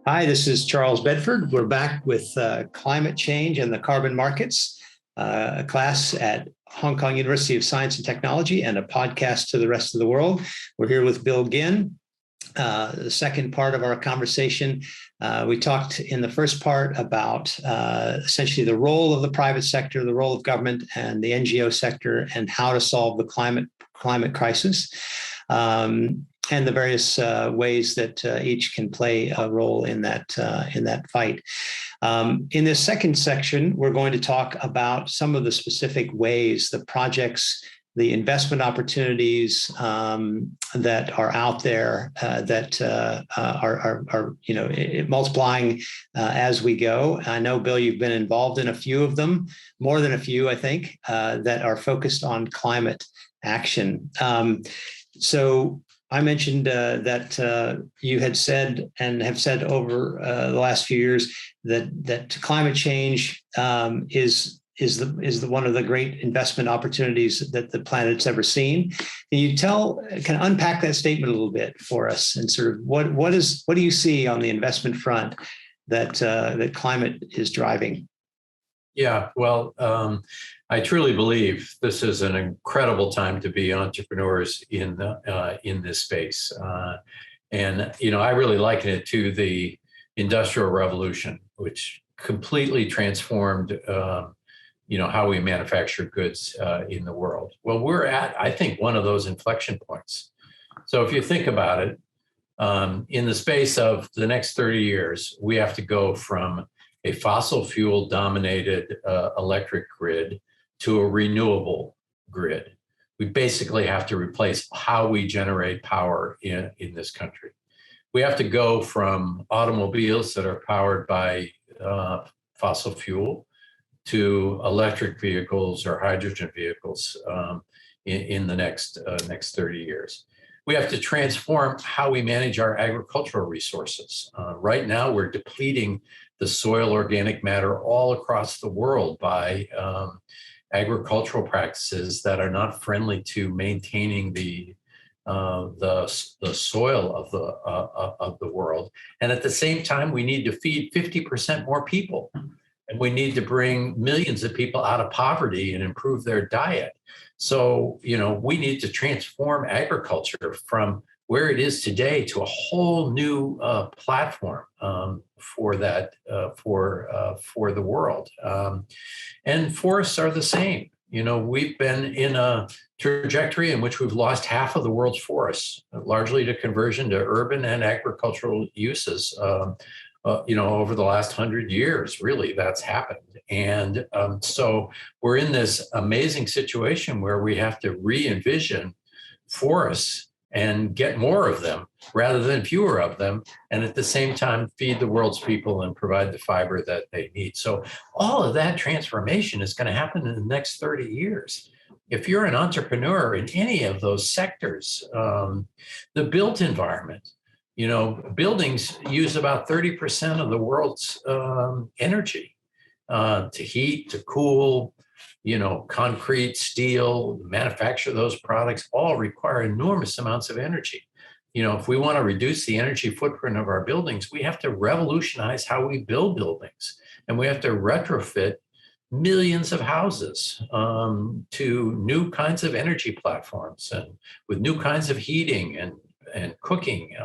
Hi, this is Charles Bedford. We're back with climate change and the carbon markets, a class at Hong Kong University of Science and Technology, and a podcast to the rest of the world. We're here with Bill Ginn. The second part of our conversation, we talked in the first part about essentially the role of the private sector, the role of government and the NGO sector, and how to solve the climate crisis. And the various ways that each can play a role in that fight. In this second section, we're going to talk about some of the specific ways, the projects, the investment opportunities that are out there that are multiplying as we go. I know, Bill, you've been involved in a few of them, more than a few, I think, that are focused on climate action. So I mentioned that you had said and have said over the last few years that climate change is one of the great investment opportunities that the planet's ever seen. Can you unpack that statement a little bit for us, and sort of what do you see on the investment front that climate is driving? Yeah, well, I truly believe this is an incredible time to be entrepreneurs in this space, and I really liken it to the Industrial Revolution, which completely transformed how we manufacture goods in the world. Well, we're at, I think, one of those inflection points. So if you think about it, in the space of the next 30 years, we have to go from a fossil fuel dominated electric grid to a renewable grid. We basically have to replace how we generate power in this country. We have to go from automobiles that are powered by fossil fuel to electric vehicles or hydrogen vehicles in the next 30 years. We have to transform how we manage our agricultural resources. Right now, we're depleting the soil organic matter all across the world by agricultural practices that are not friendly to maintaining the soil of the world. And at the same time, we need to feed 50% more people. And we need to bring millions of people out of poverty and improve their diet. So, we need to transform agriculture from where it is today to a whole new platform for that, for the world. And forests are the same. We've been in a trajectory in which we've lost half of the world's forests, largely to conversion to urban and agricultural uses. Over the last 100 years, really, that's happened. And so we're in this amazing situation where we have to re-envision forests and get more of them rather than fewer of them, and at the same time feed the world's people and provide the fiber that they need. So all of that transformation is going to happen in the next 30 years. If you're an entrepreneur in any of those sectors, the built environment, buildings use about 30% of the world's energy to heat, to cool. Concrete, steel, manufacture those products all require enormous amounts of energy. If we want to reduce the energy footprint of our buildings, we have to revolutionize how we build buildings, and we have to retrofit millions of houses to new kinds of energy platforms and with new kinds of heating and cooking.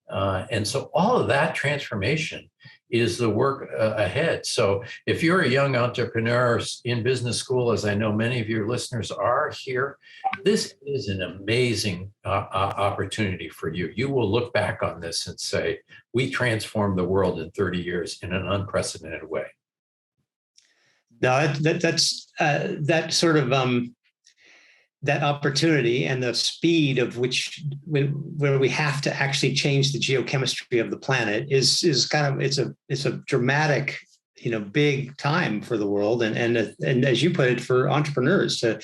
And so all of that transformation is the work ahead. So if you're a young entrepreneur in business school, as I know many of your listeners are here, this is an amazing opportunity for you. You will look back on this and say, we transformed the world in 30 years in an unprecedented way. Now that's that sort of that opportunity and the speed of which where we have to actually change the geochemistry of the planet is kind of it's a dramatic, big time for the world and as you put it, for entrepreneurs to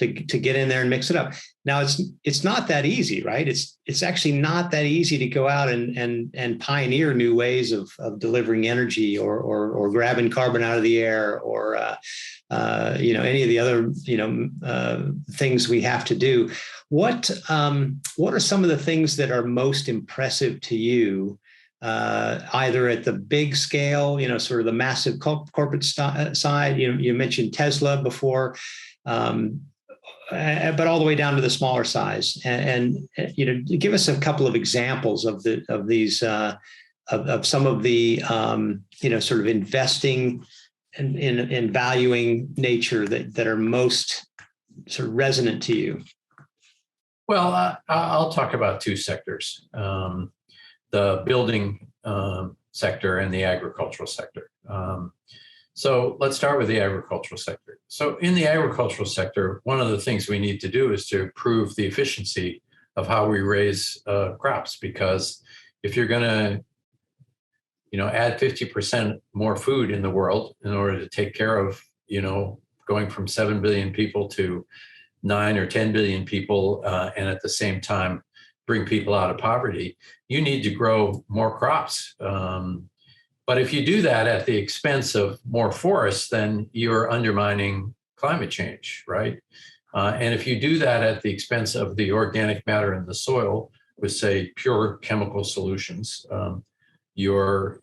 get in there and mix it up. Now it's not that easy, right? It's actually not that easy to go out and pioneer new ways of delivering energy or grabbing carbon out of the air or any of the other things we have to do. What are some of the things that are most impressive to you either at the big scale, sort of the massive corporate side. You mentioned Tesla before, but all the way down to the smaller size. And give us a couple of examples of these of some of the sort of investing in valuing nature that are most sort of resonant to you. Well, I'll talk about two sectors, the building sector and the agricultural sector. So let's start with the agricultural sector. So in the agricultural sector, one of the things we need to do is to improve the efficiency of how we raise crops, because if you're going to add 50% more food in the world in order to take care of, going from 7 billion people to 9 or 10 billion people, and at the same time bring people out of poverty, you need to grow more crops. But if you do that at the expense of more forests, then you're undermining climate change, right? And if you do that at the expense of the organic matter in the soil with, say, pure chemical solutions, you're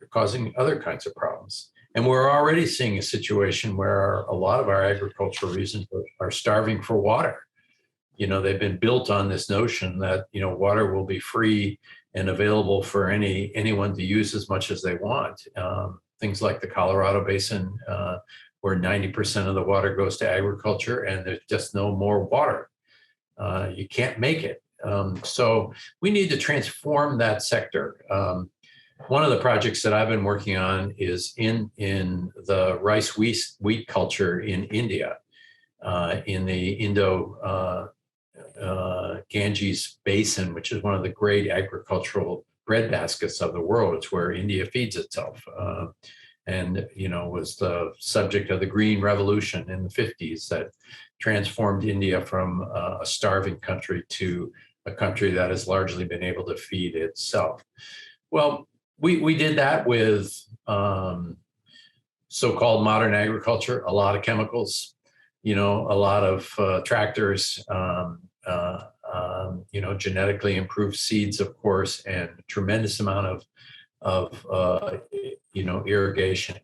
causing other kinds of problems. And we're already seeing a situation where a lot of our agricultural regions are starving for water. They've been built on this notion that, water will be free and available for anyone to use as much as they want. Things like the Colorado Basin, where 90% of the water goes to agriculture, and there's just no more water. You can't make it. So we need to transform that sector. One of the projects that I've been working on is in the rice wheat culture in India, in the Indo-Ganges Basin, which is one of the great agricultural breadbaskets of the world. It's where India feeds itself, and was the subject of the Green Revolution in the 50s that transformed India from a starving country to a country that has largely been able to feed itself. Well, we did that with so-called modern agriculture, a lot of chemicals, a lot of tractors, genetically improved seeds, of course, and a tremendous amount of irrigation.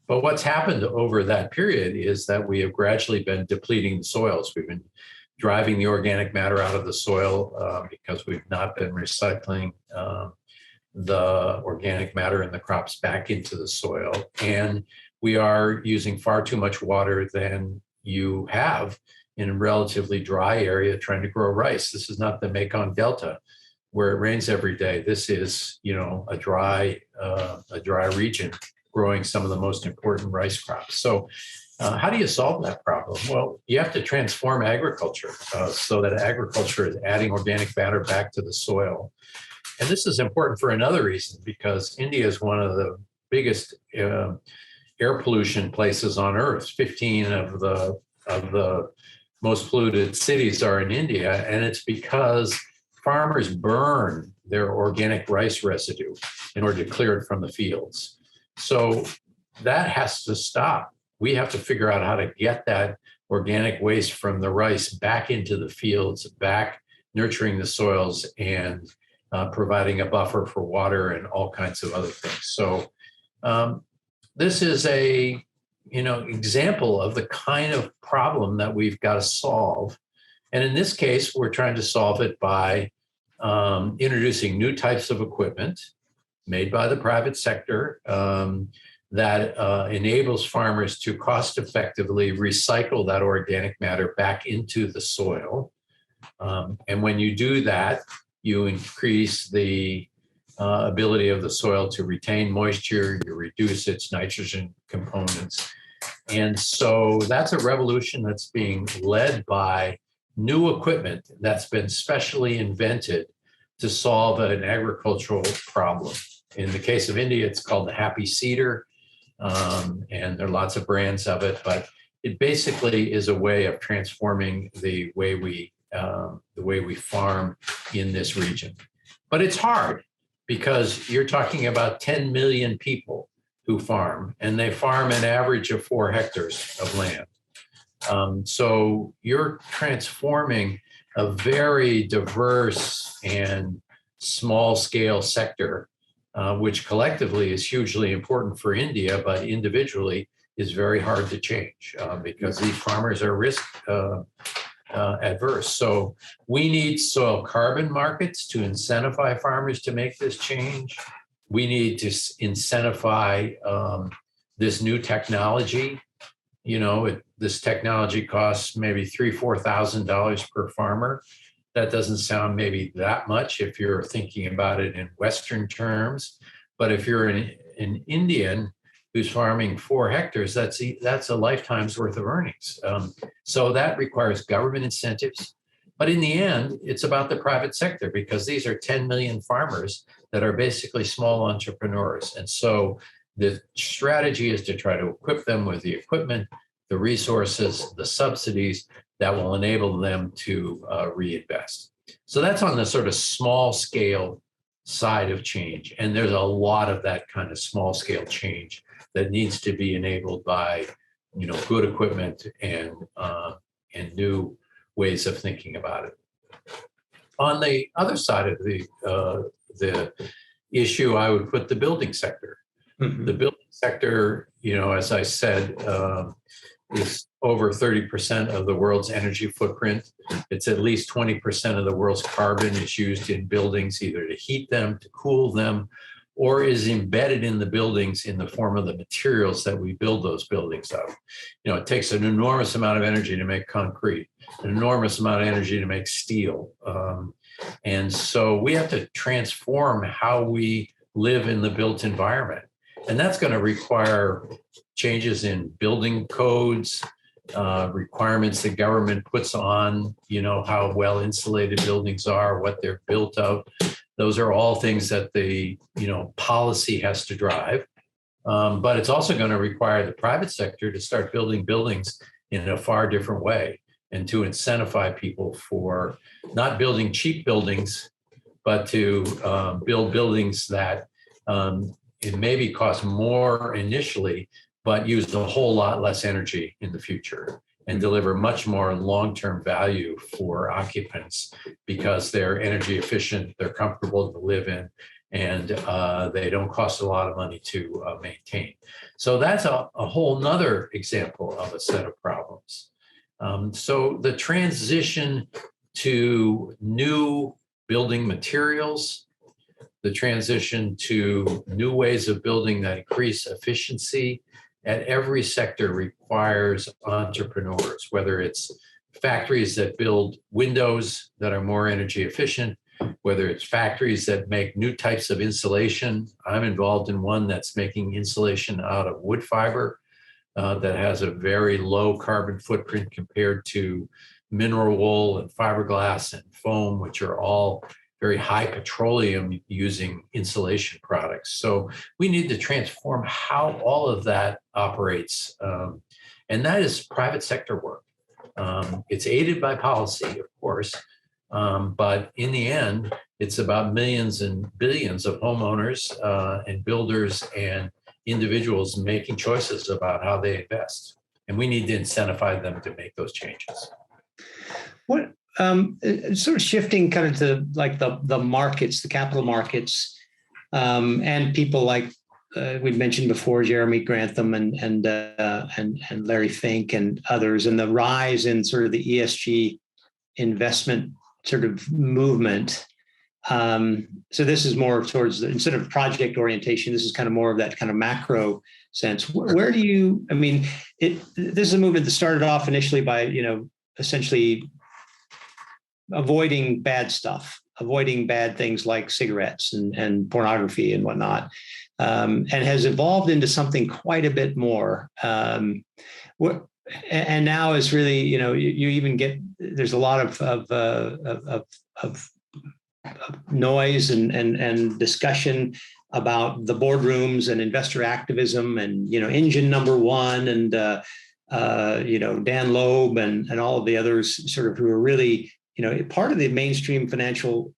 But what's happened over that period is that we have gradually been depleting the soils. We've been driving the organic matter out of the soil because we've not been recycling the organic matter in the crops back into the soil. And we are using far too much water than you have in a relatively dry area trying to grow rice. This is not the Mekong Delta where it rains every day. This is, a dry region growing some of the most important rice crops. So how do you solve that problem? Well, you have to transform agriculture so that agriculture is adding organic matter back to the soil. And this is important for another reason, because India is one of the biggest air pollution places on Earth. 15 of the most polluted cities are in India, and it's because farmers burn their organic rice residue in order to clear it from the fields. So that has to stop. We have to figure out how to get that organic waste from the rice back into the fields, back nurturing the soils, and providing a buffer for water and all kinds of other things. So this is a example of the kind of problem that we've got to solve. And in this case, we're trying to solve it by introducing new types of equipment made by the private sector that enables farmers to cost effectively recycle that organic matter back into the soil. And when you do that, you increase the ability of the soil to retain moisture, you reduce its nitrogen components. And so that's a revolution that's being led by new equipment that's been specially invented to solve an agricultural problem. In the case of India, it's called the Happy Seeder, and there are lots of brands of it, but it basically is a way of transforming the way we farm in this region. But it's hard because you're talking about 10 million people who farm, and they farm an average of 4 hectares of land. So you're transforming a very diverse and small scale sector which collectively is hugely important for India, but individually is very hard to change because these farmers are risk adverse. So we need soil carbon markets to incentivize farmers to make this change. We need to incentivize this new technology. This technology costs maybe $3,000-4,000 per farmer. That doesn't sound maybe that much if you're thinking about it in Western terms, but if you're an Indian who's farming 4 hectares, that's a lifetime's worth of earnings. So that requires government incentives. But in the end, it's about the private sector because these are 10 million farmers that are basically small entrepreneurs. And so the strategy is to try to equip them with the equipment, the resources, the subsidies that will enable them to reinvest. So that's on the sort of small scale side of change. And there's a lot of that kind of small scale change that needs to be enabled by, good equipment and new ways of thinking about it. On the other side of the issue, I would put the building sector. Mm-hmm. The building sector, as I said, is over 30% of the world's energy footprint. It's at least 20% of the world's carbon is used in buildings, either to heat them, to cool them, or is embedded in the buildings in the form of the materials that we build those buildings of. It takes an enormous amount of energy to make concrete, an enormous amount of energy to make steel. And so we have to transform how we live in the built environment. And that's going to require changes in building codes, requirements the government puts on, how well insulated buildings are, what they're built of. Those are all things that the, policy has to drive. But it's also going to require the private sector to start building buildings in a far different way and to incentivize people for not building cheap buildings, but to build buildings that it maybe cost more initially, but use a whole lot less energy in the future and deliver much more long-term value for occupants because they're energy efficient, they're comfortable to live in, and they don't cost a lot of money to maintain. So that's a whole nother example of a set of problems. So the transition to new building materials, the transition to new ways of building that increase efficiency at every sector requires entrepreneurs, whether it's factories that build windows that are more energy efficient, whether it's factories that make new types of insulation. I'm involved in one that's making insulation out of wood fiber that has a very low carbon footprint compared to mineral wool and fiberglass and foam, which are all very high petroleum using insulation products. So we need to transform how all of that operates. And that is private sector work. It's aided by policy, of course, but in the end, it's about millions and billions of homeowners and builders and individuals making choices about how they invest. And we need to incentivize them to make those changes. What sort of shifting kind of to like the markets, the capital markets, and people like we mentioned before, Jeremy Grantham and Larry Fink and others, and the rise in sort of the ESG investment sort of movement. So this is more towards instead of project orientation, this is kind of more of that kind of macro sense. Where do you? I mean, this is a movement that started off initially by essentially avoiding bad stuff, avoiding bad things like cigarettes and pornography and whatnot, and has evolved into something quite a bit more. And now is really, you even get, there's a lot of noise and discussion about the boardrooms and investor activism and, engine number one and, Dan Loeb and all of the others sort of who are really, part of the mainstream financial,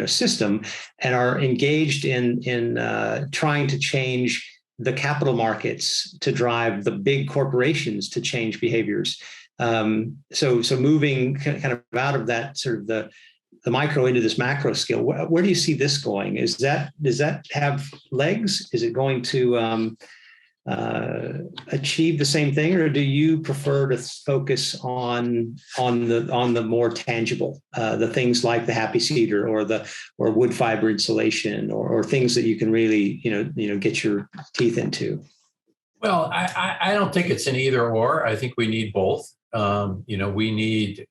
system and are engaged in trying to change the capital markets to drive the big corporations to change behaviors. So moving kind of out of that sort of the micro into this macro scale. Where do you see this going? Does that have legs? Is it going to achieve the same thing, or do you prefer to focus on the more tangible, the things like the happy cedar or wood fiber insulation, or things that you can really get your teeth into? Well, I don't think it's an either or. I think we need both. We need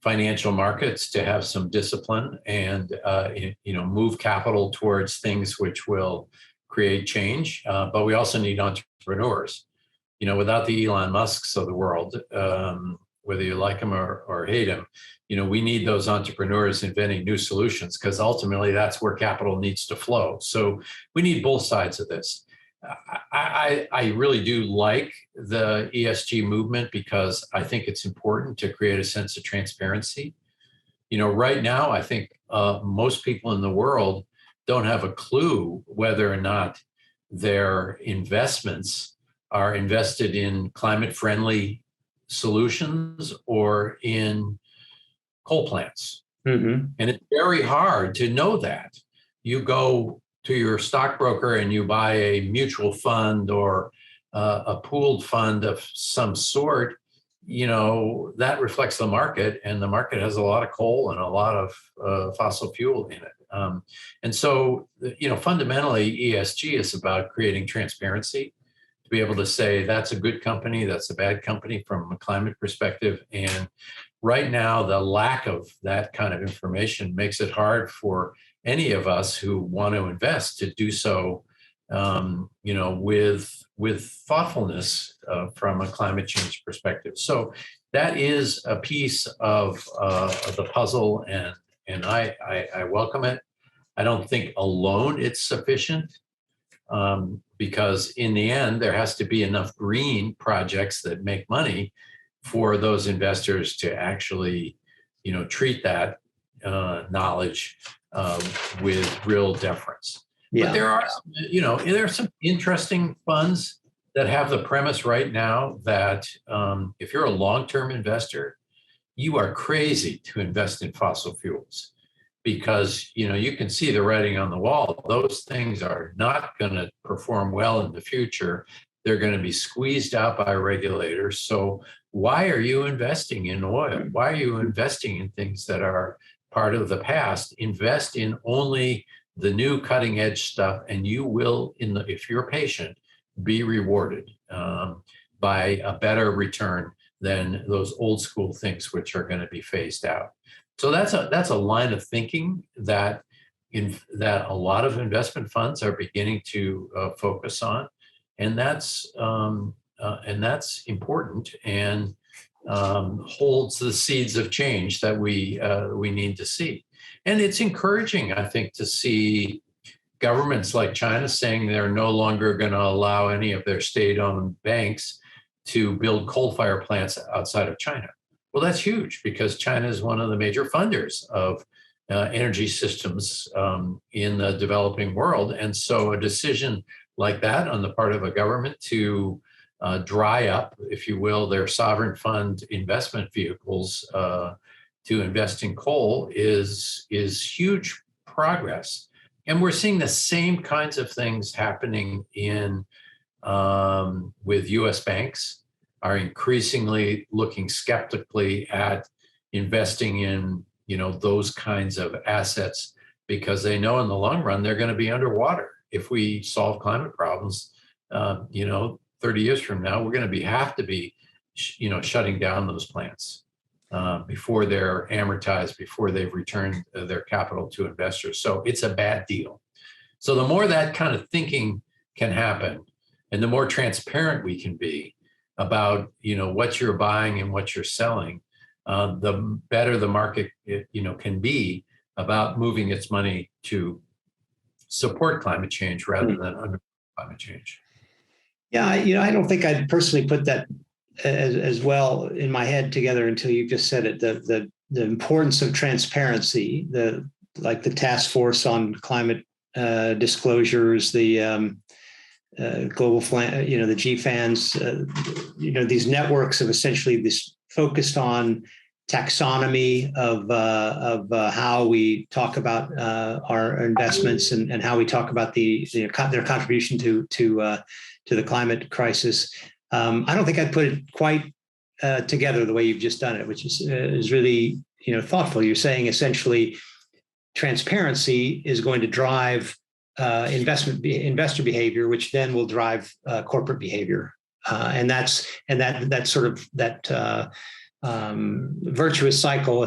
financial markets to have some discipline and move capital towards things which will create change. But we also need entrepreneurs. Without the Elon Musks of the world, whether you like them or hate them, we need those entrepreneurs inventing new solutions, because ultimately that's where capital needs to flow. So we need both sides of this. I really do like the ESG movement, because I think it's important to create a sense of transparency. Right now, I think most people in the world don't have a clue whether or not their investments are invested in climate-friendly solutions or in coal plants. Mm-hmm. And it's very hard to know that. You go to your stockbroker and you buy a mutual fund or a pooled fund of some sort, that reflects the market, and the market has a lot of coal and a lot of fossil fuel in it. And so, fundamentally, ESG is about creating transparency, to be able to say that's a good company, that's a bad company from a climate perspective. And right now, the lack of that kind of information makes it hard for any of us who want to invest to do so, with thoughtfulness from a climate change perspective. So that is a piece of the puzzle, and I welcome it. I don't think alone it's sufficient, because in the end, there has to be enough green projects that make money for those investors to actually, treat that knowledge with real deference. Yeah. But there are some interesting funds that have the premise right now that if you're a long-term investor, you are crazy to invest in fossil fuels, because you can see the writing on the wall. Those things are not going to perform well in the future. They're going to be squeezed out by regulators. So why are you investing in oil? Why are you investing in things that are part of the past? Invest in only the new cutting edge stuff, and you will, if you're patient, be rewarded by a better return than those old school things which are going to be phased out. So that's a line of thinking that a lot of investment funds are beginning to focus on, and that's important, and holds the seeds of change that we need to see. And it's encouraging, I think, to see governments like China saying they're no longer going to allow any of their state-owned banks to build coal-fired plants outside of China. Well, that's huge, because China is one of the major funders of energy systems in the developing world. And so a decision like that on the part of a government to dry up, if you will, their sovereign fund investment vehicles to invest in coal is huge progress. And we're seeing the same kinds of things happening with U.S. banks are increasingly looking skeptically at investing in those kinds of assets, because they know in the long run they're going to be underwater. If we solve climate problems, 30 years from now, we're going to have to be shutting down those plants before they're amortized, before they've returned their capital to investors. So it's a bad deal. So the more that kind of thinking can happen, and the more transparent we can be about what you're buying and what you're selling, the better the market can be about moving its money to support climate change rather than under climate change. Yeah, I don't think I'd personally put that as well in my head together until you just said it. The importance of transparency, like the task force on climate disclosures, the global the GFANs, these networks of essentially this focused on taxonomy of how we talk about our investments and how we talk about their contribution to the climate crisis. I don't think I'd put it quite together the way you've just done it, which is really thoughtful. You're saying essentially transparency is going to drive investor behavior, which then will drive corporate behavior, and that virtuous cycle will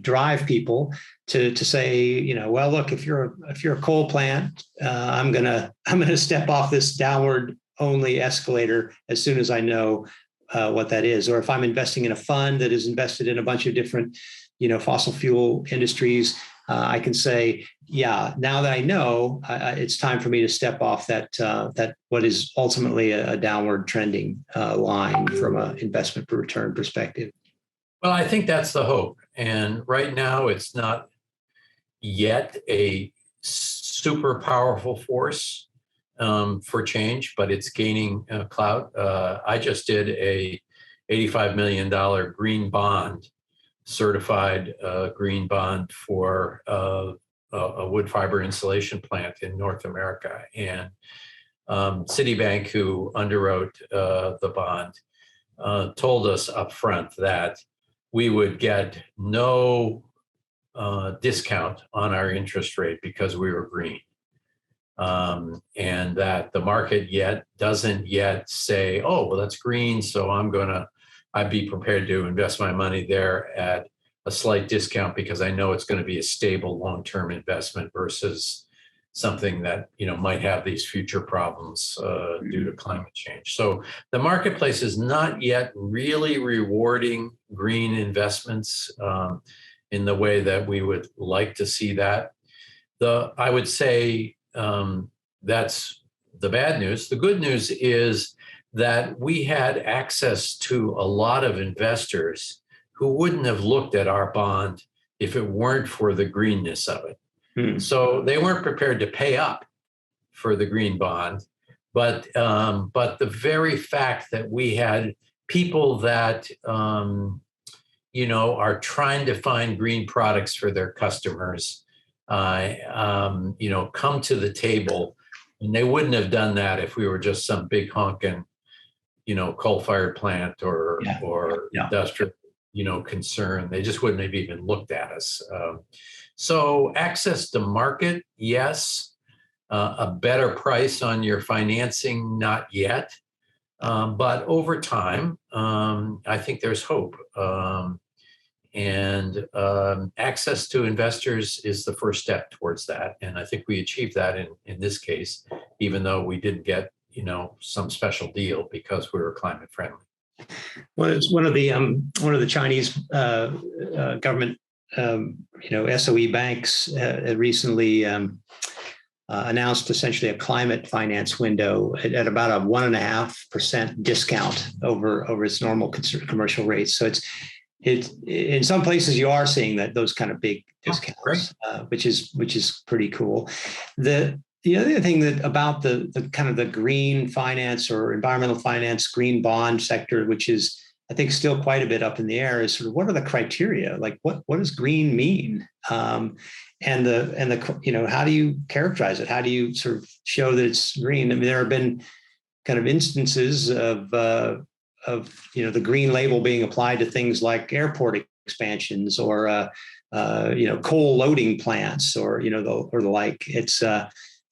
drive people to say, well, look, if you're a coal plant, I'm gonna step off this downward only escalator as soon as I know what that is. Or if I'm investing in a fund that is invested in a bunch of different, fossil fuel industries, I can say, yeah, now that I know, it's time for me to step off that what is ultimately a downward trending line from an investment per return perspective. Well, I think that's the hope. And right now, it's not yet a super powerful force for change, but it's gaining clout. I just did a $85 million green bond, certified green bond for a wood fiber insulation plant in North America. And Citibank, who underwrote the bond, told us up front that we would get no discount on our interest rate because we were green. And that the market doesn't yet say, oh, well, that's green, so I'd be prepared to invest my money there at a slight discount because I know it's going to be a stable long-term investment versus something that might have these future problems due to climate change. So the marketplace is not yet really rewarding green investments in the way that we would like to see that. I would say that's the bad news. The good news is that we had access to a lot of investors who wouldn't have looked at our bond if it weren't for the greenness of it. So they weren't prepared to pay up for the green bond, but the very fact that we had people that are trying to find green products for their customers, come to the table, and they wouldn't have done that if we were just some big honking, coal-fired plant or industrial, concern. They just wouldn't have even looked at us. So access to market, yes. A better price on your financing, not yet. But over time, I think there's hope. And access to investors is the first step towards that. And I think we achieved that in this case, even though we didn't get, some special deal because we were climate friendly. Well, it's one of the Chinese government, SOE banks recently announced essentially a climate finance window at about a 1.5% discount over its normal commercial rates. So it's in some places you are seeing those kind of big discounts, which is pretty cool. The other thing that about the kind of the green finance or environmental finance, green bond sector, which is I think still quite a bit up in the air, is sort of what are the criteria? Like what does green mean? And how do you characterize it? How do you sort of show that it's green? I mean, there have been kind of instances of the green label being applied to things like airport expansions or coal loading plants or the like. It's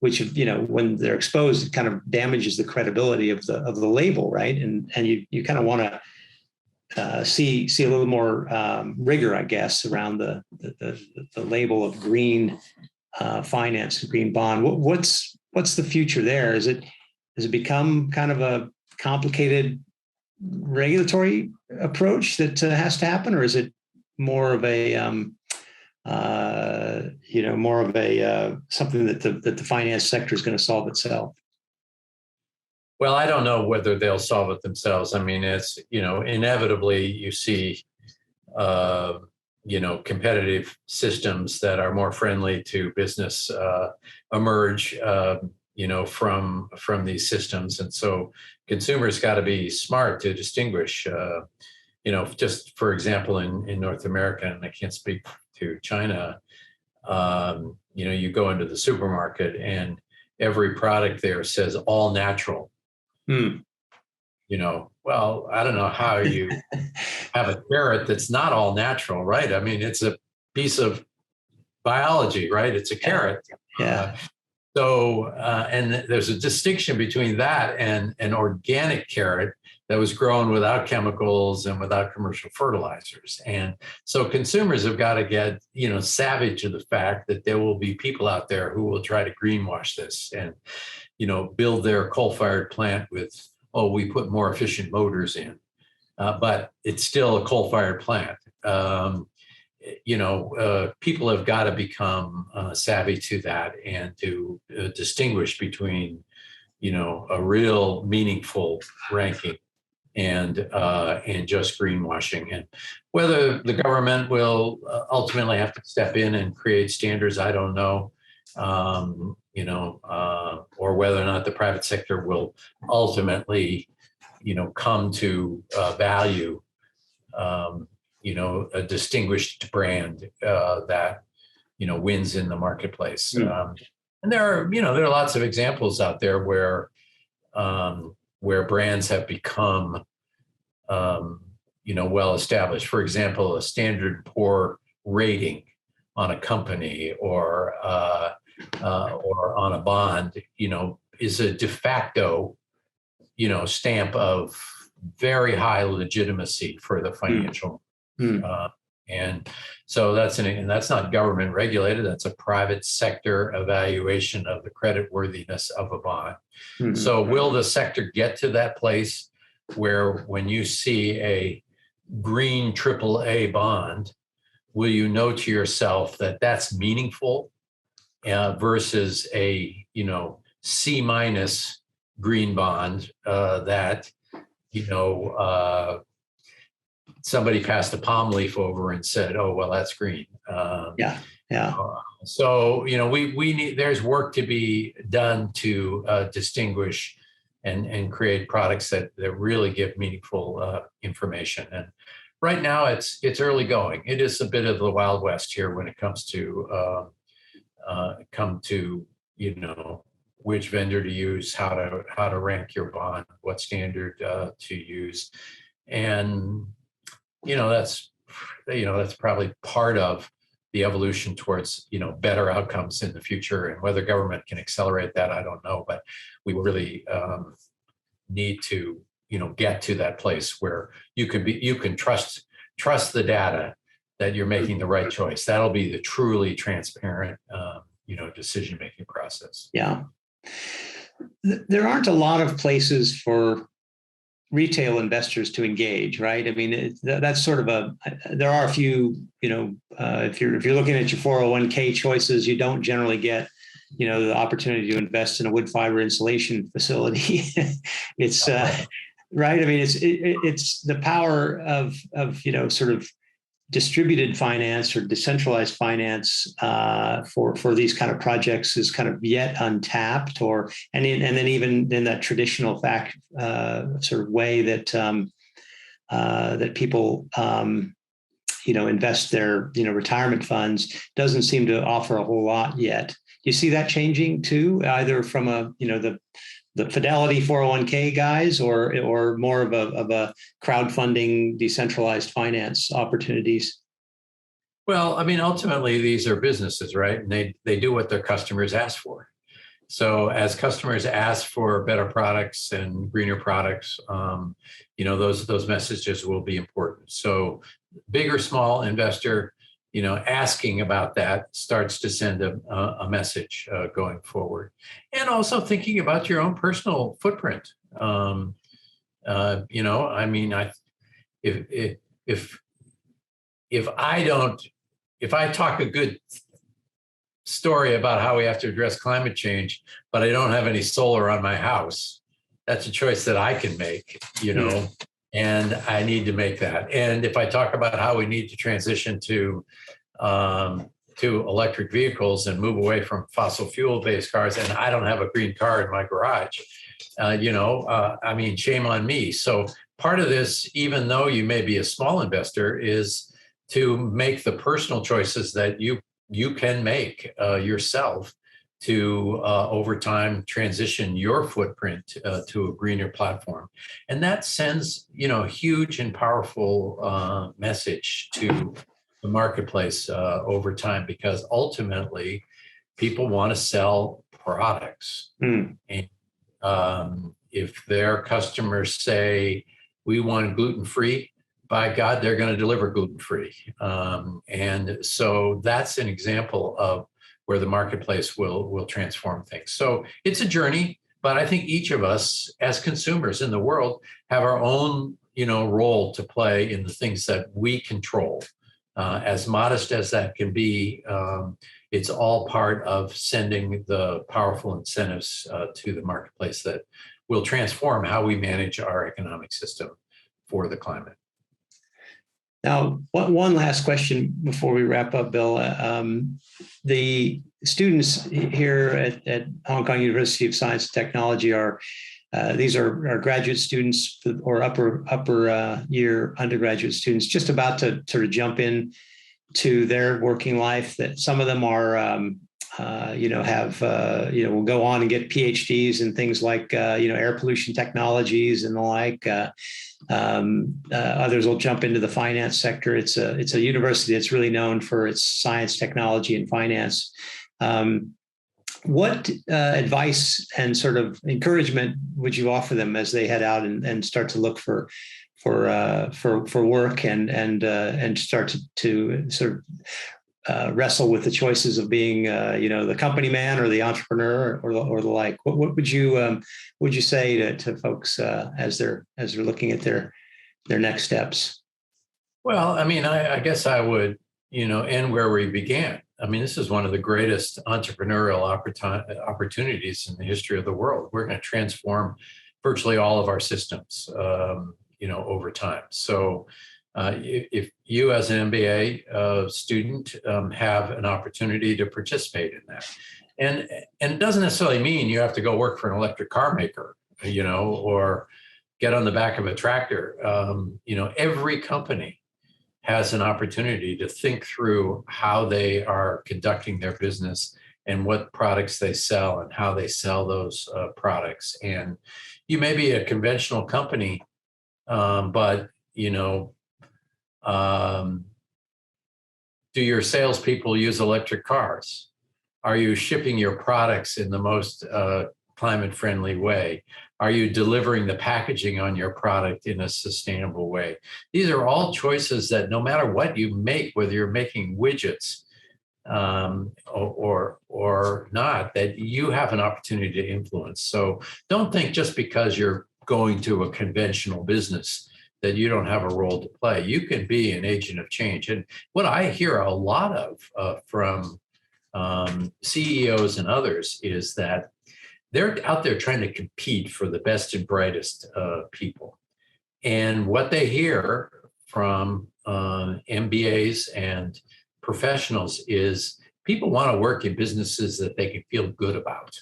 which when they're exposed, it kind of damages the credibility of the label, right? And you kind of want to see a little more rigor, I guess, around the label of green finance, green bond. What's the future there? Has it become kind of a complicated regulatory approach that has to happen, or is it more of a something that the finance sector is going to solve itself? Well, I don't know whether they'll solve it themselves. I mean, it's, inevitably you see, competitive systems that are more friendly to business emerge, from these systems. And so consumers got to be smart to distinguish, just for example, in North America, and I can't speak to China, you go into the supermarket and every product there says all natural. Hmm. Well, I don't know how you have a carrot that's not all natural, right? I mean, it's a piece of biology, right? It's a carrot. Yeah. And there's a distinction between that and an organic carrot that was grown without chemicals and without commercial fertilizers. And so consumers have got to get, savvy to the fact that there will be people out there who will try to greenwash this and, build their coal-fired plant with, oh, we put more efficient motors in, but it's still a coal-fired plant. People have got to become savvy to that and to distinguish between, a real meaningful ranking and just greenwashing. And whether the government will ultimately have to step in and create standards, I don't know. Or whether or not the private sector will ultimately, come to value a distinguished brand that, wins in the marketplace. And there are lots of examples out there where brands have become, well established. For example, a Standard & Poor rating on a company or on a bond, is a de facto, stamp of very high legitimacy for the financial. And so that's not government regulated. That's a private sector evaluation of the credit worthiness of a bond. So will the sector get to that place where when you see a green AAA bond, will you know to yourself that that's meaningful versus a, C- green bond that, somebody passed a palm leaf over and said, "Oh, well, that's green." Yeah. So we need. There's work to be done to distinguish and create products that really give meaningful information. And right now, it's early going. It is a bit of the Wild West here when it comes to which vendor to use, how to rank your bond, what standard to use, and that's probably part of the evolution towards better outcomes in the future. And whether government can accelerate that, I don't know, but we really need to get to that place where you can trust the data that you're making the right choice. That'll be the truly transparent decision-making process. Yeah. There aren't a lot of places for retail investors to engage, right? I mean, that's sort of there are a few, if you're looking at your 401k choices, you don't generally get, the opportunity to invest in a wood fiber insulation facility. It's right. I mean, it's the power of, sort of distributed finance or decentralized finance for these kind of projects is kind of yet untapped, and then even in that traditional sort of way that that people invest their retirement funds doesn't seem to offer a whole lot yet. You see that changing too, either from the Fidelity 401k guys or more of a crowdfunding decentralized finance opportunities? Well, I mean, ultimately, these are businesses, right? And they do what their customers ask for. So as customers ask for better products and greener products, those messages will be important. So big or small investor, asking about that starts to send a message going forward. And also thinking about your own personal footprint. I mean, if I talk a good story about how we have to address climate change, but I don't have any solar on my house, that's a choice that I can make, and I need to make that. And if I talk about how we need to transition to electric vehicles and move away from fossil fuel-based cars, and I don't have a green car in my garage, I mean, shame on me. So, part of this, even though you may be a small investor, is to make the personal choices that you can make yourself to over time transition your footprint to a greener platform. And that sends, a huge and powerful message to the marketplace over time, because ultimately people want to sell products. And if their customers say, we want gluten-free, by God, they're going to deliver gluten-free. And so that's an example of where the marketplace will transform things. So it's a journey, but I think each of us as consumers in the world have our own, role to play in the things that we control. As modest as that can be, it's all part of sending the powerful incentives to the marketplace that will transform how we manage our economic system for the climate. Now, one last question before we wrap up, Bill. The students here at Hong Kong University of Science and Technology these are graduate students or upper year undergraduate students just about to sort of jump in to their working life. That some of them are, will go on and get PhDs in things like, air pollution technologies and the like. Others will jump into the finance sector. It's a university that's really known for its science, technology, and finance. What advice and sort of encouragement would you offer them as they head out and start to look for work and start to sort of wrestle with the choices of being, the company man or the entrepreneur or the like? What would you say to folks as they're looking at their next steps? Well, I guess I would, end where we began. This is one of the greatest entrepreneurial opportunities in the history of the world. We're going to transform virtually all of our systems, over time. So if you as an MBA student have an opportunity to participate in that, and it doesn't necessarily mean you have to go work for an electric car maker, or get on the back of a tractor. Every company has an opportunity to think through how they are conducting their business and what products they sell and how they sell those products. And you may be a conventional company, but do your salespeople use electric cars? Are you shipping your products in the most climate-friendly way? Are you delivering the packaging on your product in a sustainable way? These are all choices that no matter what you make, whether you're making widgets or not, that you have an opportunity to influence. So don't think just because you're going to a conventional business that you don't have a role to play. You can be an agent of change. And what I hear a lot of from CEOs and others is that they're out there trying to compete for the best and brightest people. And what they hear from MBAs and professionals is people want to work in businesses that they can feel good about,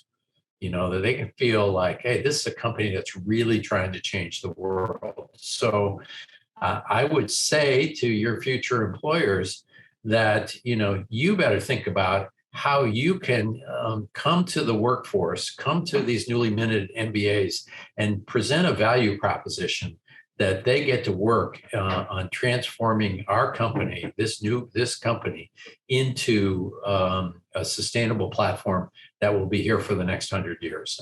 that they can feel like, hey, this is a company that's really trying to change the world. So I would say to your future employers that, you better think about how you can come to the workforce, come to these newly minted MBAs and present a value proposition that they get to work on transforming our company, this company, into a sustainable platform that will be here for the next 100 years.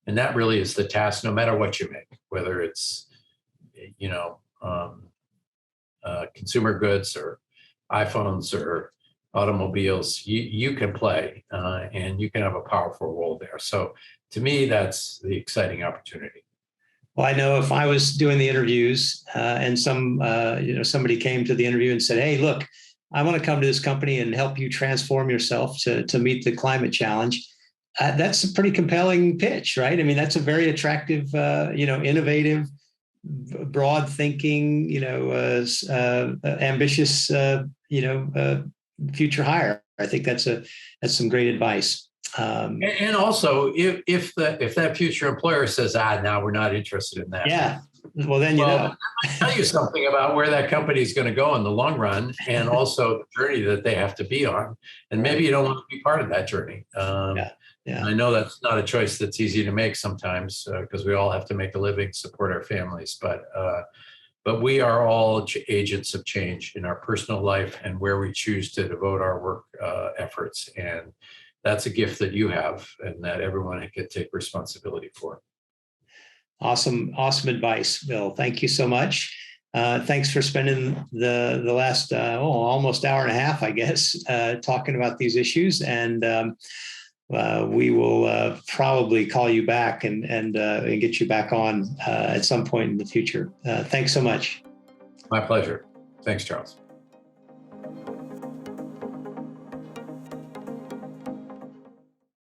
And that really is the task, no matter what you make, whether it's, consumer goods or iPhones or automobiles, you can play and you can have a powerful role there. So to me, that's the exciting opportunity. Well, I know if I was doing the interviews and somebody came to the interview and said, hey, look, I want to come to this company and help you transform yourself to meet the climate challenge. That's a pretty compelling pitch, right? That's a very attractive, innovative, broad thinking, ambitious, future hire. I think that's some great advice. And also, if that future employer says, now we're not interested in that. Yeah. Well, then you know. I'll tell you something about where that company is going to go in the long run, and also the journey that they have to be on. And maybe you don't want to be part of that journey. Yeah. I know that's not a choice that's easy to make sometimes, because we all have to make a living, support our families. But we are all agents of change in our personal life and where we choose to devote our work efforts. And that's a gift that you have and that everyone can take responsibility for. Awesome advice, Bill. Thank you so much. Thanks for spending the last almost hour and a half, I guess, talking about these issues. And we will probably call you back and get you back on at some point in the future. Thanks so much. My pleasure. Thanks, Charles.